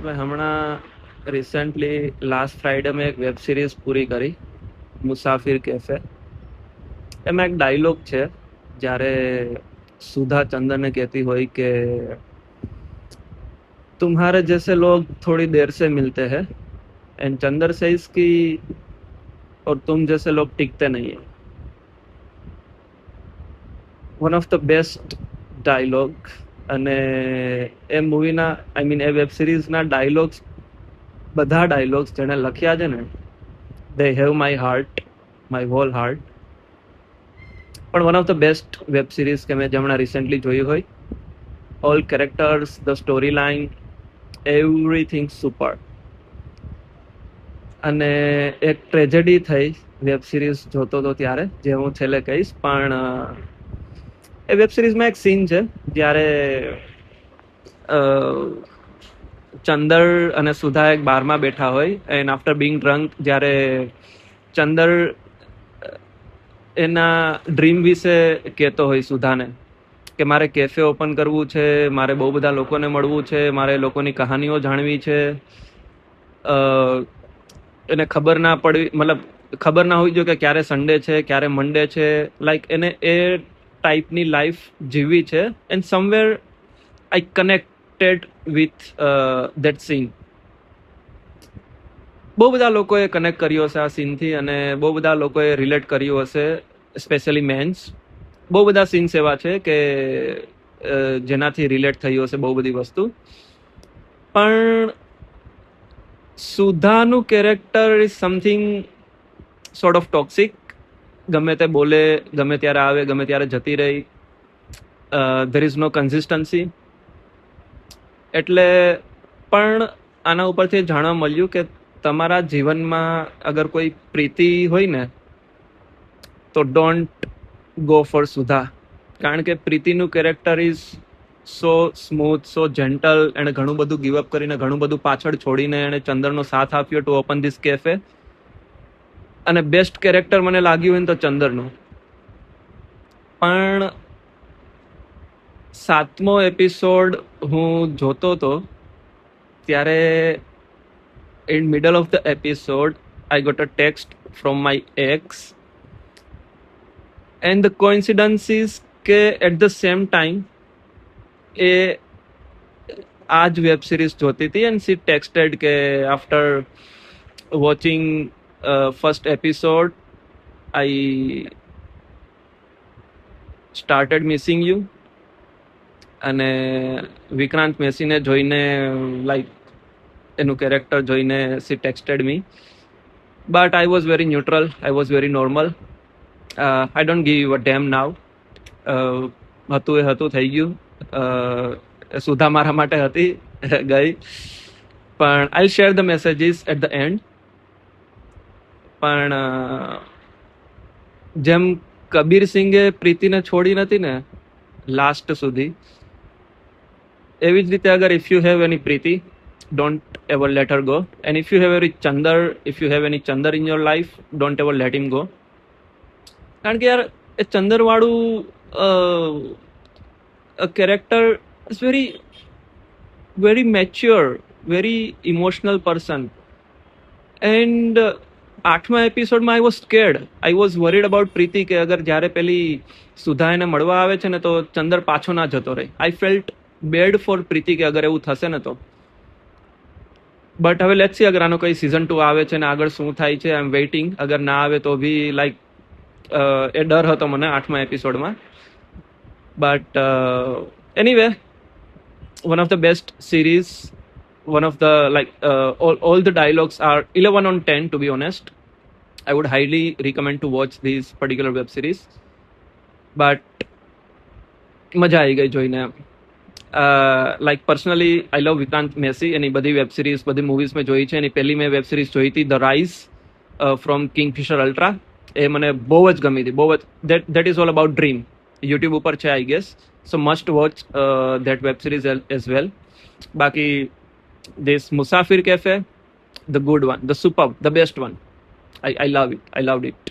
મેં હમણાં recently last Friday મેં એક વેબ સિરીઝ પૂરી કરી, મુસાફિર કેફે. એમાં એક ડાયલોગ છે, જ્યારે સુધા ચંદરને કહેતી હોય કે तुम्हारे जैसे लोग थोड़ी देर से मिलते हैं एंड चंदर सेज की और तुम जैसे लोग टिकते नहीं है. One of the best dialogue. અને એ મૂવીના એ વેબ સિરીઝના ડાયલોગ્સ, બધા ડાયલોગ્સ જેણે લખ્યા છે ને, they have my heart, my whole heart. પણ one of the best web series કે મેં હમણાં રિસેન્ટલી જોઈ હોય. All characters, the story line, everything super. અને એક ટ્રેજેડી થઈ વેબ સિરીઝ જોતો હતો ત્યારે, જે હું છેલ્લે કહીશ. પણ એ વેબ સિરીઝમાં એક સીન છે જ્યારે ચંદર અને સુધા એક બારમાં બેઠા હોય, એન્ડ આફ્ટર બીંગ ડ્રંક, જ્યારે ચંદર એના ડ્રીમ વિશે કહેતો હોય સુધાને કે મારે કેફે ઓપન કરવું છે, મારે બહુ બધા લોકોને મળવું છે, મારે લોકોની કહાનીઓ જાણવી છે. એને ખબર ના પડવી, મતલબ ખબર ના હોવી જોઈએ કે ક્યારે સન્ડે છે, ક્યારે મંડે છે. લાઈક એને એ ટાઈપની લાઈફ જીવવી છે. And somewhere I connected with that scene. બહુ બધા લોકોએ કનેક્ટ કર્યો હશે આ સીનથી, અને બહુ બધા લોકોએ રિલેટ કર્યું હશે, સ્પેશિયલી મેન્સ. બહુ બધા સીન્સ એવા છે કે જેનાથી રિલેટ થયું હશે બહુ બધી વસ્તુ. પણ સુધાનું character is something sort of toxic. ગમે તે બોલે, ગમે ત્યારે આવે, ગમે ત્યારે જતી રહી. There is no consistency. એટલે પણ આના ઉપરથી જાણવા મળ્યું કે તમારા જીવનમાં અગર કોઈ પ્રીતિ હોય ને, તો ડોન્ટ ગો ફોર સુધા. કારણ કે પ્રીતિનું character is so smooth, so gentle. એણે ઘણું બધું ગીવઅપ કરીને, ઘણું બધું પાછળ છોડીને એણે ચંદરનો સાથ આપ્યો ટુ ઓપન ધીસ કેફે. અને બેસ્ટ કેરેક્ટર મને લાગ્યું હોય ને તો ચંદરનું. પણ 7મો એપિસોડ હું જોતો હતો ત્યારે in middle of the episode I got a text from my ex, and the coincidence is કે at the same time એ આ જ વેબ સિરીઝ જોતી હતી, and she texted કે after watching first episode I started missing you. અને વિક્રાંત મેસીને જોઈને, like એનું character જોઈને she texted me, but I was very neutral, I was very normal. I don't give a damn now. હતું એ હતું, થઈ ગયું. સુધા મારા માટે હતી, ગઈ. પણ I share the messages at the end. પણ જેમ કબીર સિંઘે પ્રીતિને છોડી નથી ને લાસ્ટ સુધી, એવી જ રીતે અગર ઇફ યુ હેવ એની પ્રીતિ, don't ever let her go. And if you have any Chandar in your life, don't ever let him go. કારણ કે યાર એ ચંદર વાળું character is very very mature, very emotional person. And 8મા એપિસોડમાં I was scared, I was worried about Preeti, કે અગર જ્યારે પેલી સુધા એને મળવા આવે છે ને તો ચંદર પાછો ના જતો રહે. આઈ ફેલ્ટ બેડ ફોર પ્રીતિ કે અગર એવું થશે ને તો. બટ હવે લેટ્સ સી, અગર આનો કઈ સિઝન 2 આવે છે ને આગળ શું થાય છે, આઈ એમ વેઇટિંગ. અગર ના આવે તો બી લાઈક એ ડર હતો મને 8મા એપિસોડમાં. But anyway, one of the best series. one of the all the dialogues are 11 on 10, to be honest. I would highly recommend to watch this particular web series. But મજા આવી ગઈ જોઈને. લાઈક પર્સનલી આઈ લવ Vikrant Massey. એની બધી web series, બધી movies મેં જોઈ છે. એની પહેલી મેં વેબ સિરીઝ જોઈ હતી the rise from Kingfisher Ultra. એ મને બહુ જ ગમી હતી, બહુ જ. That is all about dream. YouTube ઉપર છે I guess, so must watch that web series as well. બાકી this Musafir Cafe, the good one, the superb, the best one. I love it. I loved it.